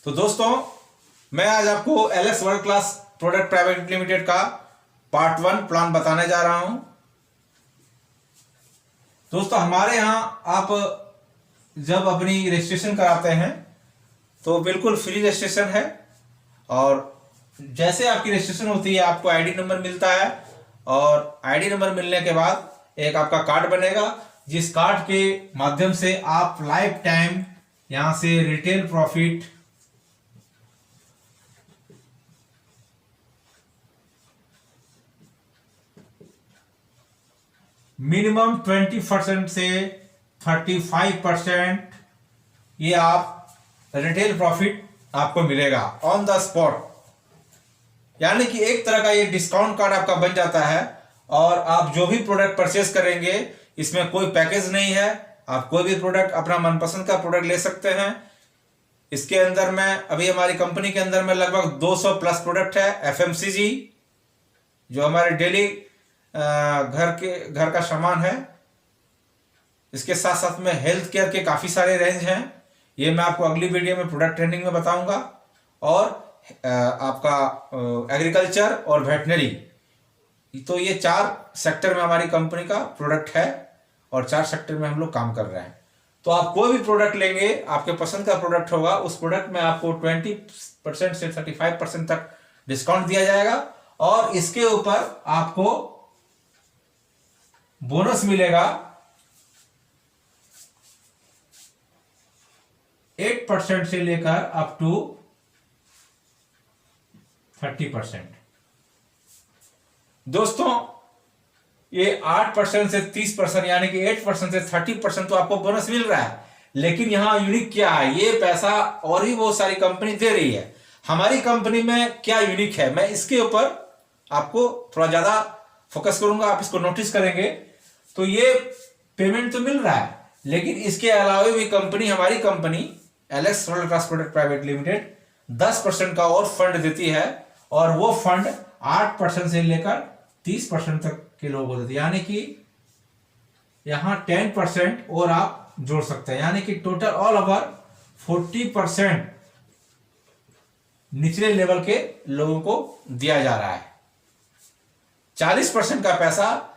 तो दोस्तों, मैं आज आपको LX world class product private limited का पार्ट 1 प्लान बताने जा रहा हूं। दोस्तों, हमारे यहां आप जब अपनी रजिस्ट्रेशन कराते हैं तो बिल्कुल फ्री रजिस्ट्रेशन है, और जैसे आपकी रजिस्ट्रेशन होती है आपको आईडी नंबर मिलता है, और आईडी नंबर मिलने के बाद एक आपका कार्ड बनेगा, जिस कार्ड के माध्यम से आप लाइफ टाइम यहां से रिटेल प्रॉफिट मिनिमम 20% से 35% ये आप रिटेल प्रॉफिट आपको मिलेगा ऑन द स्पॉट। यानी कि एक तरह का ये डिस्काउंट कार्ड आपका बन जाता है, और आप जो भी प्रोडक्ट परचेस करेंगे इसमें कोई पैकेज नहीं है, आप कोई भी प्रोडक्ट अपना मनपसंद का प्रोडक्ट ले सकते हैं। इसके अंदर में अभी हमारी कंपनी के अंदर में लगभग 200 प्लस प्रोडक्ट है। एफएमसीजी जो हमारे डेली घर का सामान है, इसके साथ साथ में हेल्थ केयर के काफी सारे रेंज हैं, ये मैं आपको अगली वीडियो में प्रोडक्ट ट्रेंडिंग में बताऊंगा। और आपका एग्रीकल्चर और वेटनरी, तो ये 4 सेक्टर में हमारी कंपनी का प्रोडक्ट है, और 4 सेक्टर में हम लोग काम कर रहे हैं। तो आप कोई भी प्रोडक्ट लेंगे, आपके पसंद का प्रोडक्ट होगा, उस प्रोडक्ट में आपको 20% से 35% तक डिस्काउंट दिया जाएगा, और इसके ऊपर आपको बोनस मिलेगा 8% से लेकर अप टू 30%। दोस्तों, ये 8% से 30% यानी कि 8% से 30% तो आपको बोनस मिल रहा है, लेकिन यहां यूनिक क्या है, ये पैसा और भी बहुत सारी कंपनी दे रही है। हमारी कंपनी में क्या यूनिक है, मैं इसके ऊपर आपको थोड़ा ज्यादा फोकस करूंगा, आप इसको नोटिस करेंगे। तो ये पेमेंट तो मिल रहा है, लेकिन इसके अलावा भी कंपनी, हमारी company LX world class product private limited 10% का और फंड देती है, और वो फंड 8% से लेकर 30% तक के लोगों को देती है। यानी कि यहां 10% और आप जोड़ सकते हैं, यानी कि टोटल ऑल ओवर 40% निचले लेवल के लोगों को दिया जा रहा है। 40% का पैसा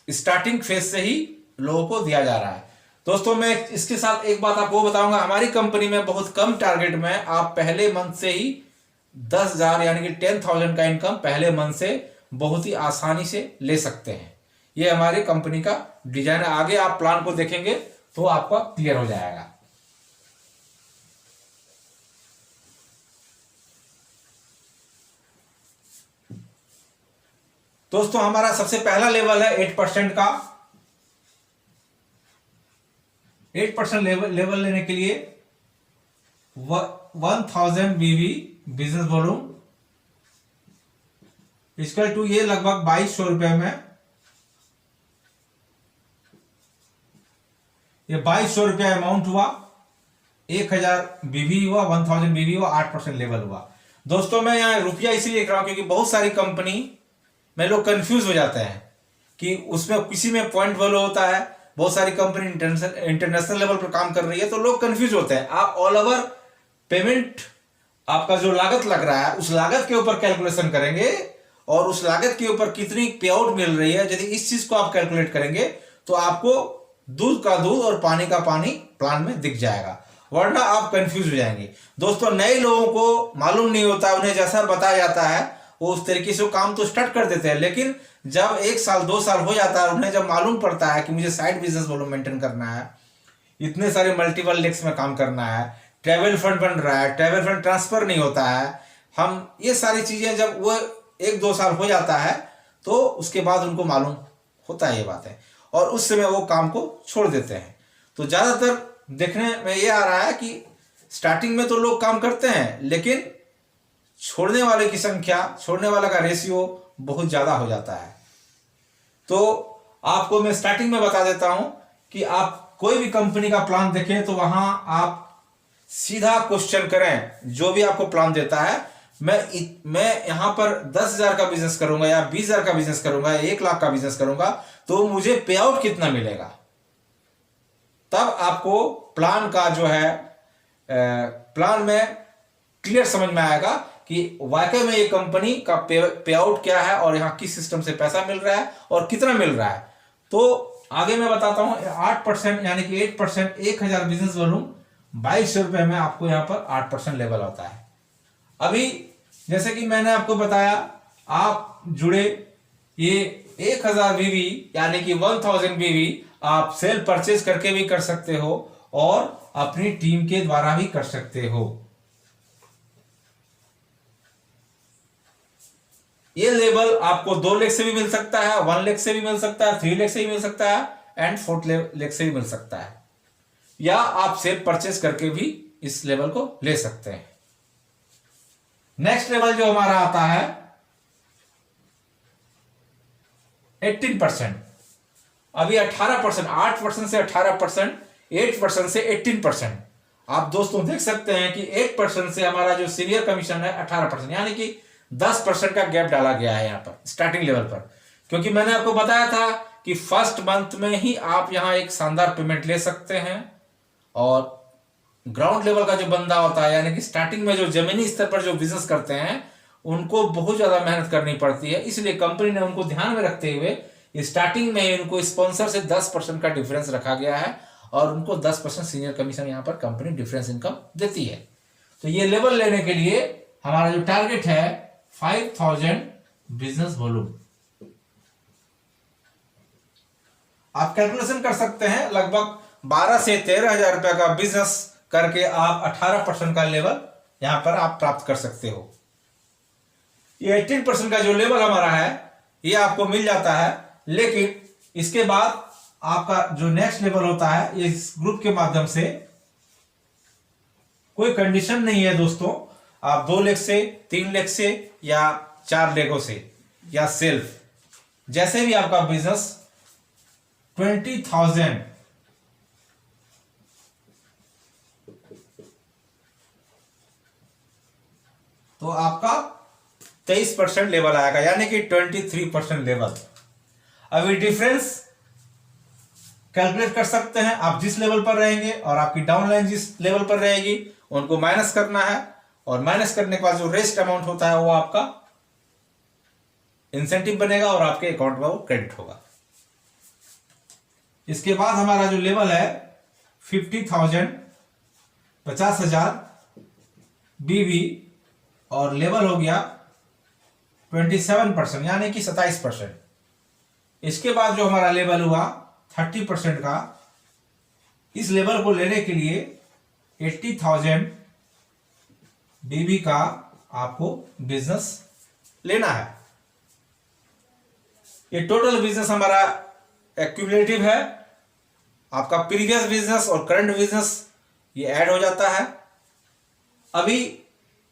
स्टार्टिंग फेज से ही लोगों को दिया जा रहा है। दोस्तों, मैं इसके साथ एक बात आपको बताऊंगा, हमारी कंपनी में बहुत कम टारगेट में आप पहले मंथ से ही 10,000 यानी कि 10,000 का इनकम पहले मंथ से बहुत ही आसानी से ले सकते हैं। ये हमारी कंपनी का डिजाइन है। आगे आप प्लान को देखेंगे तो आपका क्लियर हो जाएगा। दोस्तों, हमारा सबसे पहला लेवल है 8% का। 8% लेवल लेने के लिए 1000 बीवी बिजनेस वॉल्यूम इक्वल टू, ये लगभग 2200 रुपए में, ये 2200 रुपया अमाउंट हुआ। 1000 बीवी हुआ, 1000 बीवी हुआ, 8% लेवल हुआ। दोस्तों, मैं यहां रुपया इसलिए लिख रहा हूं क्योंकि बहुत सारी कंपनी में लोग कंफ्यूज हो जाते हैं कि उसमें किसी में पॉइंट वैल्यू होता है। बहुत सारी कंपनी इंटरनेशनल लेवल पर काम कर रही है, तो लोग कंफ्यूज होते हैं। आप ऑल ओवर पेमेंट, आपका जो लागत लग रहा है उस लागत के ऊपर कैलकुलेशन करेंगे, और उस लागत के ऊपर कितनी पे आउट मिल रही है, यदि इस चीज को आप कैलकुलेट करेंगे तो आपको दूध का दूध और पानी का पानी प्लान में दिख जाएगा, वरना आप कंफ्यूज हो जाएंगे। दोस्तों, नए लोगों को मालूम नहीं होता, उन्हें जैसा बताया जाता है वो उस तरीके से काम तो स्टार्ट कर देते हैं, लेकिन जब 1 साल 2 साल हो जाता है, उन्हें जब मालूम पड़ता है कि मुझे साइड बिजनेस वॉल्यूम मेंटेन करना है, इतने सारे मल्टीपल लेक्स में काम करना है, ट्रैवल फंड बन रहा है, ट्रैवल फंड ट्रांसफर नहीं होता है, हम ये सारी चीजें जब वो 1-2 साल हो जाता है तो उसके बाद उनको मालूम होता है ये बात है, और उस समय वो काम को छोड़ देते हैं। तो ज्यादातर देखने में ये आ रहा है कि स्टार्टिंग में तो लोग काम करते हैं, लेकिन छोड़ने वाले की संख्या, छोड़ने वाला का रेशियो बहुत ज्यादा हो जाता है। तो आपको मैं स्टार्टिंग में बता देता हूं कि आप कोई भी कंपनी का प्लान देखें तो वहां आप सीधा क्वेश्चन करें, जो भी आपको प्लान देता है। मैं यहां पर 10,000 का बिजनेस करूंगा या 20,000 का बिजनेस करूंगा, 1 लाख का बिजनेस करूंगा, तो मुझे पे आउट कितना मिलेगा, तब आपको प्लान का जो है प्लान में क्लियर समझ में आएगा कि वाकई में ये कंपनी का पे आउट क्या है और यहाँ किस सिस्टम से पैसा मिल रहा है और कितना मिल रहा है। तो आगे मैं बताता हूँ 8% यानी कि 8%, 1000 बिजनेस वॉल्यूम 2200 रुपए में आपको यहाँ पर 8% लेवल आता है। अभी जैसे कि मैंने आपको बताया, आप जुड़े, ये 1000 बीवी यानी कि 1000 बीवी आप सेल परचेज करके भी कर सकते हो और अपनी टीम के द्वारा भी कर सकते हो। ये लेवल आपको 2 लाख से भी मिल सकता है, 1 लाख से भी मिल सकता है, 3 लाख से भी मिल सकता है एंड 4 लाख से भी मिल सकता है, या आप सेल परचेज करके भी इस लेवल को ले सकते हैं। नेक्स्ट लेवल जो हमारा आता है 18%। अभी 18%, 8% से 18%, 8% से 18%। आप दोस्तों देख सकते हैं कि 8% से हमारा जो सीनियर कमीशन है 18%, यानी कि 10% का गैप डाला गया है यहाँ पर स्टार्टिंग लेवल पर। क्योंकि मैंने आपको बताया था कि फर्स्ट मंथ में ही आप यहाँ एक शानदार पेमेंट ले सकते हैं, और ग्राउंड लेवल का जो बंदा होता है यानी कि स्टार्टिंग में जो जमीनी स्तर पर जो बिजनेस करते हैं उनको बहुत ज्यादा मेहनत करनी पड़ती है। इसलिए कंपनी ने उनको ध्यान में रखते हुए स्टार्टिंग में उनको स्पॉन्सर से 10% का डिफरेंस रखा गया है और उनको 10% सीनियर कमीशन यहाँ पर कंपनी डिफरेंस इनकम देती है। तो ये लेवल लेने के लिए हमारा जो टारगेट है 5000 बिजनेस वॉल्यूम। आप कैलकुलेशन कर सकते हैं, लगभग 12 से 13,000 रुपए का बिजनेस करके आप 18% का लेवल यहां पर आप प्राप्त कर सकते हो। ये 18% का जो लेवल हमारा है ये आपको मिल जाता है, लेकिन इसके बाद आपका जो नेक्स्ट लेवल होता है ये इस ग्रुप के माध्यम से, कोई कंडीशन नहीं है दोस्तों, आप 2 लाख से 3 लाख से या 4 लाखों से या सेल्फ, जैसे भी आपका बिजनेस 20,000 तो आपका 23% लेवल आएगा, यानी कि 23% लेवल। अभी डिफरेंस कैलकुलेट कर सकते हैं, आप जिस लेवल पर रहेंगे और आपकी डाउनलाइन जिस लेवल पर रहेगी उनको माइनस करना है, और माइनस करने के बाद जो रेस्ट अमाउंट होता है वो आपका इंसेंटिव बनेगा और आपके अकाउंट में वो क्रेडिट होगा। इसके बाद हमारा जो लेवल है 50,000 50,000 बीवी और लेवल हो गया 27% यानी कि 27%। इसके बाद जो हमारा लेवल हुआ 30% का, इस लेवल को लेने के लिए 80,000 बीवी का आपको बिजनेस लेना है। ये टोटल बिजनेस हमारा एक्यूमुलेटिव है, आपका प्रीवियस बिजनेस और करंट बिजनेस ये ऐड हो जाता है। अभी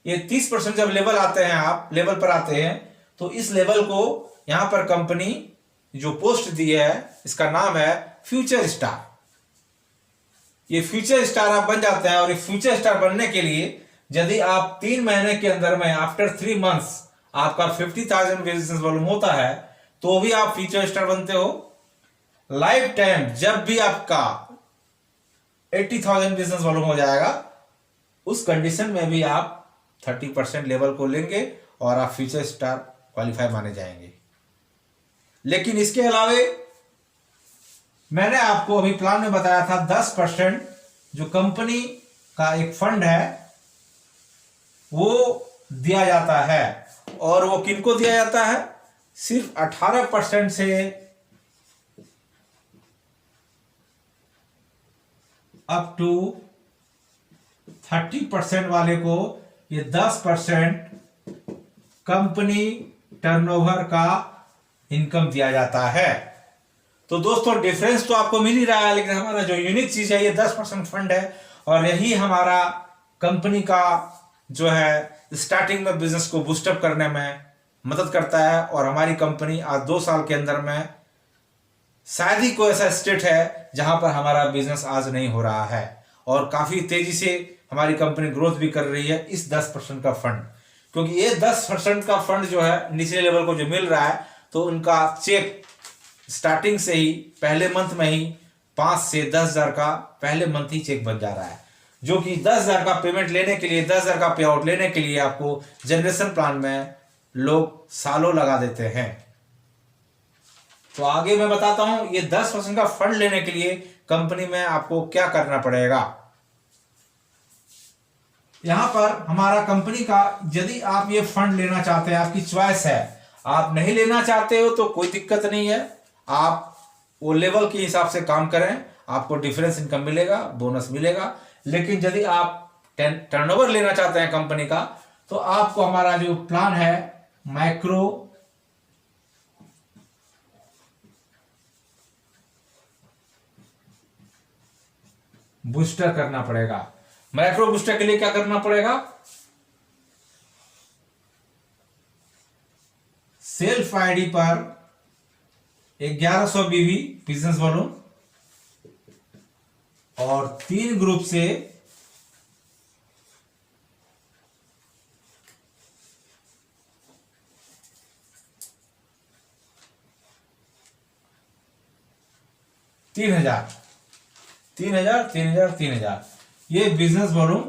ये 30% जब लेवल आते हैं, आप लेवल पर आते हैं, तो इस लेवल को यहां पर कंपनी जो पोस्ट दी है इसका नाम है फ्यूचर स्टार। ये फ्यूचर स्टार आप बन जाते हैं, और ये फ्यूचर स्टार बनने के लिए यदि आप 3 महीने के अंदर में आफ्टर 3 मंथ्स आपका 50,000 बिजनेस वॉल्यूम होता है तो भी आप फ्यूचर स्टार बनते हो। लाइफ टाइम जब भी आपका 80,000 बिजनेस वॉल्यूम हो जाएगा उस कंडीशन में भी आप 30% लेवल को लेंगे और आप फ्यूचर स्टार क्वालिफाई माने जाएंगे। लेकिन इसके अलावे मैंने आपको अभी प्लान में बताया था 10% जो कंपनी का एक फंड है वो दिया जाता है, और वो किनको दिया जाता है, सिर्फ 18% से अप टू 30% वाले को ये 10% कंपनी टर्नओवर का इनकम दिया जाता है। तो दोस्तों डिफरेंस तो आपको मिल ही रहा है, लेकिन हमारा जो यूनिक चीज है ये 10% फंड है, और यही हमारा कंपनी का जो है स्टार्टिंग में बिजनेस को बूस्टअप करने में मदद करता है। और हमारी कंपनी आज 2 साल के अंदर में शायद ही कोई ऐसा स्टेट है जहां पर हमारा बिजनेस आज नहीं हो रहा है, और काफी तेजी से हमारी कंपनी ग्रोथ भी कर रही है इस 10% का फंड। क्योंकि ये 10% का फंड जो है निचले लेवल को जो मिल रहा है, तो उनका चेक स्टार्टिंग से ही पहले मंथ में ही 5 से 10,000 का पहले मंथ ही चेक बन जा रहा है। जो कि 10,000 का पेमेंट लेने के लिए, 10,000 का पे आउट लेने के लिए आपको जनरेशन प्लान में लोग सालों लगा देते हैं। तो आगे मैं बताता हूं ये 10% का फंड लेने के लिए कंपनी में आपको क्या करना पड़ेगा। यहां पर हमारा कंपनी का, यदि आप ये फंड लेना चाहते हैं, आपकी चॉइस है। आप नहीं लेना चाहते हो तो कोई दिक्कत नहीं है, आप वो लेवल के हिसाब से काम करें, आपको डिफरेंस इनकम मिलेगा, बोनस मिलेगा। लेकिन यदि आप टर्नओवर लेना चाहते हैं कंपनी का, तो आपको हमारा जो प्लान है माइक्रो बूस्टर करना पड़ेगा। माइक्रो बूस्टर के लिए क्या करना पड़ेगा? सेल्फ आईडी पर 1100 बीवी बिजनेस वॉल्यूम और 3 ग्रुप से 3,000 3,000 3,000 3,000 ये बिजनेस वॉल्यूम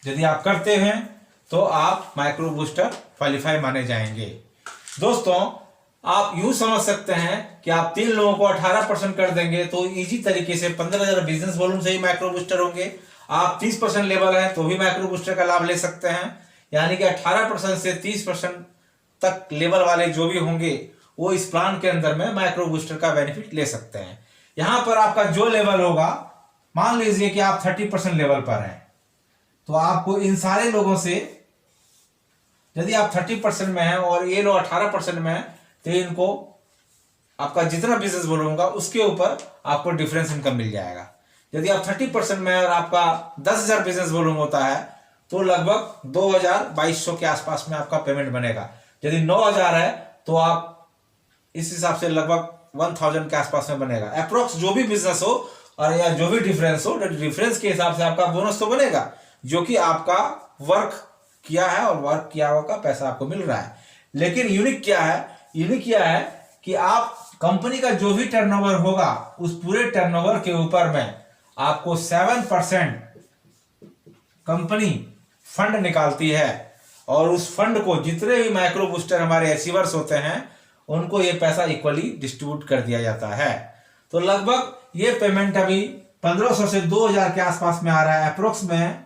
यदि आप करते हैं तो आप माइक्रो बूस्टर क्वालिफाई माने जाएंगे। दोस्तों, आप यूं समझ सकते हैं कि आप 3 लोगों को 18% कर देंगे तो इजी तरीके से 15,000 बिजनेस वॉल्यूम से ही माइक्रो बूस्टर होंगे। आप 30% लेवल है तो भी माइक्रो बूस्टर का लाभ ले सकते हैं। यानी कि 18% से 30% तक लेवल वाले जो भी होंगे वो इस प्लान के अंदर में माइक्रो बूस्टर का बेनिफिट ले सकते हैं। यहां पर आपका जो लेवल होगा, मान लीजिए कि आप 30% लेवल पर हैं, तो आपको इन सारे लोगों से, यदि आप 30% में हैं और ये लोग 18% में हैं, तो इनको आपका जितना बिजनेस वॉल्यूम होगा उसके ऊपर आपको डिफरेंस इनकम मिल जाएगा। यदि आप 30% में और आपका 10,000 बिजनेस वॉल्यूम होता है तो लगभग 2,200 के आसपास में आपका पेमेंट बनेगा। यदि 9,000 है तो आप इस हिसाब से लगभग 1,000 के आसपास में बनेगा। अप्रोक्स जो भी बिजनेस हो और या जो भी डिफरेंस हो, डिफरेंस के हिसाब से आपका बोनस तो बनेगा, जो कि आपका वर्क किया है और वर्क किया हुआ का पैसा आपको मिल रहा है। लेकिन यूनिक क्या है? यूनिक क्या है कि आप कंपनी का जो भी टर्नओवर होगा उस पूरे टर्नओवर के ऊपर में आपको 7% कंपनी फंड निकालती है और उस फंड को जितने भी माइक्रो बूस्टर हमारे अचीवर्स होते हैं उनको ये पैसा इक्वली डिस्ट्रीब्यूट कर दिया जाता है। तो लगभग ये पेमेंट अभी 1,500 से 2,000 के आसपास में आ रहा है। अप्रोक्स में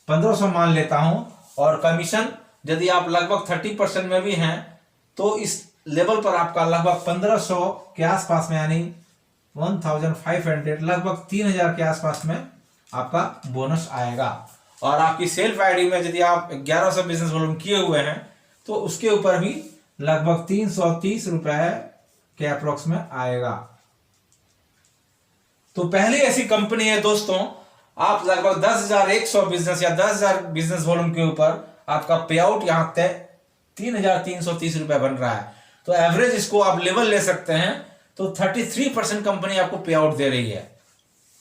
1,500 मान लेता हूं, और कमीशन यदि आप लगभग 30% में भी हैं तो इस लेवल पर आपका लगभग 1,500 के आसपास में, यानी 1,500, लगभग 3,000 के आसपास में आपका बोनस आएगा। और आपकी सेल्फ आईडी में यदि आप 1,100 बिजनेस वॉल्यूम किए हुए हैं तो उसके ऊपर भी लगभग 330 रुपए के अप्रोक्स में आएगा। तो पहली ऐसी कंपनी है दोस्तों, आप लगभग 10,100 बिजनेस या 10,000 बिजनेस वॉल्यूम के ऊपर आपका पे आउट यहां तक 3,330 रुपए बन रहा है। तो एवरेज इसको आप लेवल ले सकते हैं, तो 33% कंपनी आपको पे आउट दे रही है।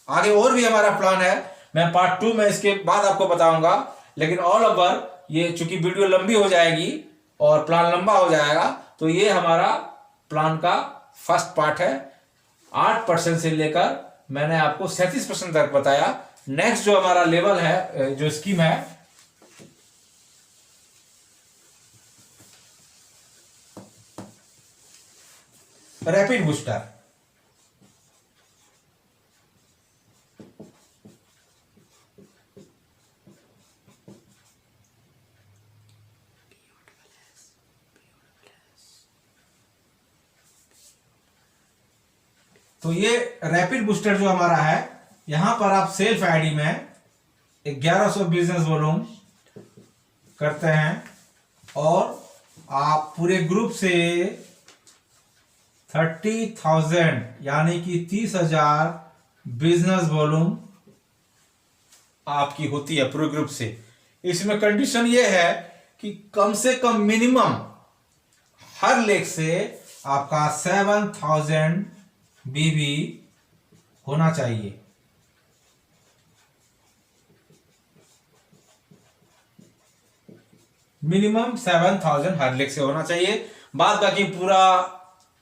आगे और भी हमारा प्लान है, मैं पार्ट 2 में इसके बाद आपको बताऊंगा। लेकिन ऑल ओवर ये चूंकि वीडियो लंबी हो जाएगी और प्लान लंबा हो जाएगा, तो ये हमारा प्लान का फर्स्ट पार्ट है। 8% से लेकर मैंने आपको 37% तक बताया। नेक्स्ट जो हमारा लेवल है, जो स्कीम है, रैपिड बूस्टर। तो ये रैपिड बूस्टर जो हमारा है, यहां पर आप सेल्फ आईडी में 1,100 बिजनेस वॉल्यूम करते हैं और आप पूरे ग्रुप से 30,000 यानी कि 30,000 बिजनेस वॉल्यूम आपकी होती है पूरे ग्रुप से। इसमें कंडीशन ये है कि कम से कम मिनिमम हर लेग से आपका 7,000 बीवी होना चाहिए। मिनिमम 7,000 हर लेग से होना चाहिए। बाद बाकी पूरा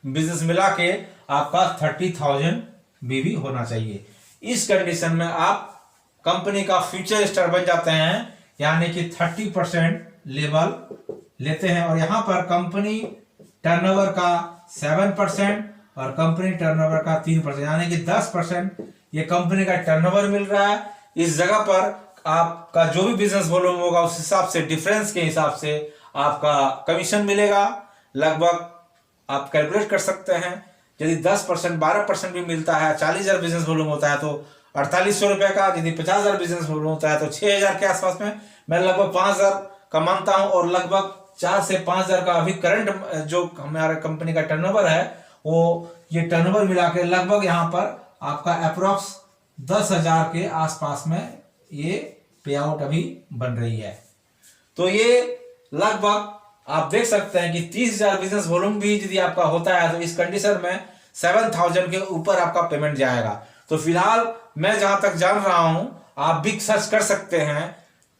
बिजनेस मिला के आपका 30,000 बीवी होना चाहिए। इस कंडीशन में आप कंपनी का फ्यूचर स्टार बन जाते हैं, यानी कि 30% लेवल लेते हैं। और यहां पर कंपनी टर्नओवर का 7% और कंपनी टर्नओवर का 3%, यानी कि 10% ये कंपनी का टर्नओवर मिल रहा है। इस जगह पर आपका जो भी बिजनेस वॉल्यूम होगा उस हिसाब से, डिफरेंस के हिसाब से आपका कमीशन मिलेगा। लगभग आप कैलकुलेट कर सकते हैं, यदि 10% 12% भी मिलता है, 40,000 बिजनेस वॉल्यूम होता है तो 4,800 रुपए का, यदि 50,000 बिजनेस वॉल्यूम होता है तो 6,000 के आसपास में मैं लगभग 5,000 का मानता हूं। और लगभग 4 से 5,000 का अभी करंट जो हमारा कंपनी का टर्नओवर है, वो ये टर्नओवर मिला के लगभग यहाँ पर आपका अप्रोक्स 10,000 के आसपास में ये पे आउट अभी बन रही है। तो ये लगभग आप देख सकते हैं कि 30,000 बिजनेस वॉल्यूम भी यदि आपका होता है तो इस कंडीशन में 7,000 के ऊपर आपका पेमेंट जाएगा। तो फिलहाल मैं जहां तक जान रहा हूं, आप भी सर्च कर सकते हैं,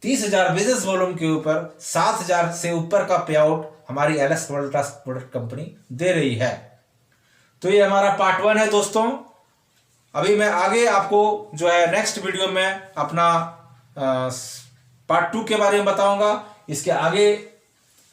30,000 बिजनेस वॉल्यूम के ऊपर 7,000 से ऊपर का पे आउट हमारी एलएस वोल्टास प्रोडक्ट कंपनी दे रही है। तो ये हमारा पार्ट 1 है दोस्तों। अभी मैं आगे आपको जो है नेक्स्ट वीडियो में अपना पार्ट 2 के बारे में बताऊंगा। इसके आगे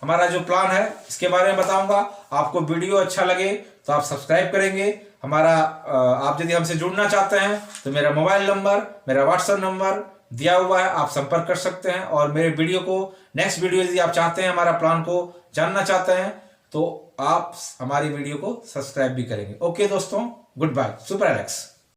हमारा जो प्लान है इसके बारे में बताऊंगा। आपको वीडियो अच्छा लगे तो आप सब्सक्राइब करेंगे हमारा। आप यदि हमसे जुड़ना चाहते हैं तो मेरा मोबाइल नंबर, मेरा व्हाट्सएप नंबर दिया हुआ है, आप संपर्क कर सकते हैं। और मेरे वीडियो को, नेक्स्ट वीडियो यदि आप चाहते हैं, हमारा प्लान को जानना चाहते हैं, तो आप हमारी वीडियो को सब्सक्राइब भी करेंगे। ओके दोस्तों, गुड बाय, सुपर एलेक्स।